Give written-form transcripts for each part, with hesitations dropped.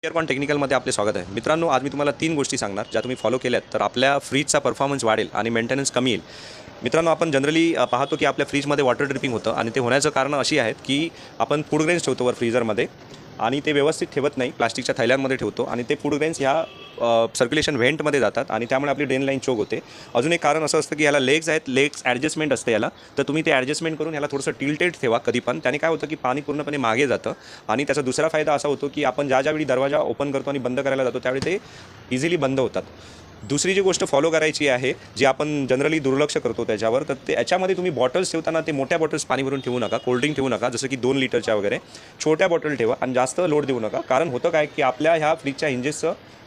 एअरकॉन टेक्निकलमध्ये आपले स्वागत आहे. मित्रांनो, आज मी तुम्हाला 3 गोष्टी सांगणार ज्या तुम्ही फॉलो केल्यात तर आपल्या फ्रीजचा परफॉर्मन्स वाढेल आणि मेंटेनन्स कमी येईल. मित्रांनो, आपण जनरली पाहतो की आपल्या फ्रीजमध्ये वॉटर ड्रिपिंग होतं आणि ते होण्याचं कारण अशी आहेत की आपण फूड ग्रेन्स ठेवतो वर फ्रीझरमध्ये आणि ते व्यवस्थित ठेवत नाही, प्लास्टिकच्या थैल्यांमध्ये ठेवतो आणि ते फूड ग्रेन्स ह्या सर्क्युलेशन व्हेंटमध्ये जातात आणि त्यामुळे आपली ड्रेन लाईन चोक होते. अजून एक कारण असं असतं की ह्याला लेग्स आहेत, लेग्स ॲडजस्टमेंट असते याला, तर तुम्ही ते ॲडजस्टमेंट करून ह्याला थोडंसं टिल्टेड ठेवा कधी पण. त्याने काय होतं की पाणी पूर्णपणे मागे जातं आणि त्याचा दुसरा फायदा असा होतो की आपण ज्यावेळी दरवाजा ओपन करतो आणि बंद करायला जातो त्यावेळी ते इझिली बंद होतात. दुसरी जी गोष्ट फॉलो करायची आहे, जी आपण जनरली दुर्लक्ष करतो त्याच्यावर, तर ते याच्यामध्ये तुम्ही बॉटल्स ठेवताना ते मोठ्या बॉटल्स पाणी भरून ठेवू नका, कोल्ड्रिंक ठेवू नका, जसं की 2 लिटरच्या वगैरे. छोट्या बॉटल ठेवा आणि जास्त लोड देऊ नका. कारण होतं काय की आपल्या ह्या फ्रीजच्या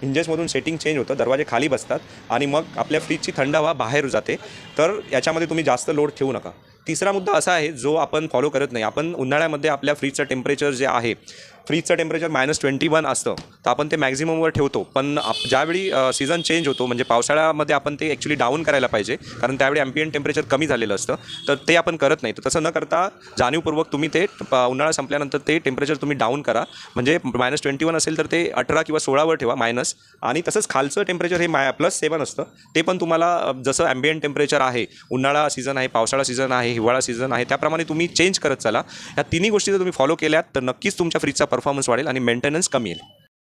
हिंजेसमधून सेटिंग चेंज होतं, दरवाजे खाली बसतात आणि मग आपल्या फ्रीजची थंड हवा बाहेर जाते. तर याच्यामध्ये तुम्ही जास्त लोड ठेवू नका. तिसरा मुद्दा असा आहे जो आपण फॉलो करत नाही. आपण उन्हाळ्यामध्ये आपल्या फ्रीजचं टेम्परेचर जे आहे, फ्रीजचं टेम्परेचर -21 असतं, तर आपण ते मॅक्झिममवर ठेवतो. पण ज्यावेळी सीझन चेंज होतो म्हणजे पावसाळ्यामध्ये आपण ते ॲक्च्युली डाऊन करायला पाहिजे, कारण त्यावेळी ॲम्बियंट टेम्परेचर कमी झालेलं असतं. तर ते आपण करत नाही. तर तसं न करता जाणीवपूर्वक तुम्ही ते उन्हाळा संपल्यानंतर ते टेम्परेचर तुम्ही डाऊन करा. म्हणजे -21 असेल तर ते 18 किंवा 16वर ठेवा मायनस. आणि तसंच खालचं टेम्परेचर हे +7 असतं, ते पण तुम्हाला जसं ॲम्बियंट टेम्परेचर आहे, उन्हाळा सीझन आहे, पावसाळा सीझन आहे, हिवाळा सीझन आहे, त्याप्रमाणे तुम्ही चेंज करत चला. या तिन्ही गोष्टी जर तुम्ही फॉलो केल्यात तर नक्कीच तुमच्या फ्रीजचा परफॉर्मन्स वाढेल आणि मेंटेनन्स कमी येईल.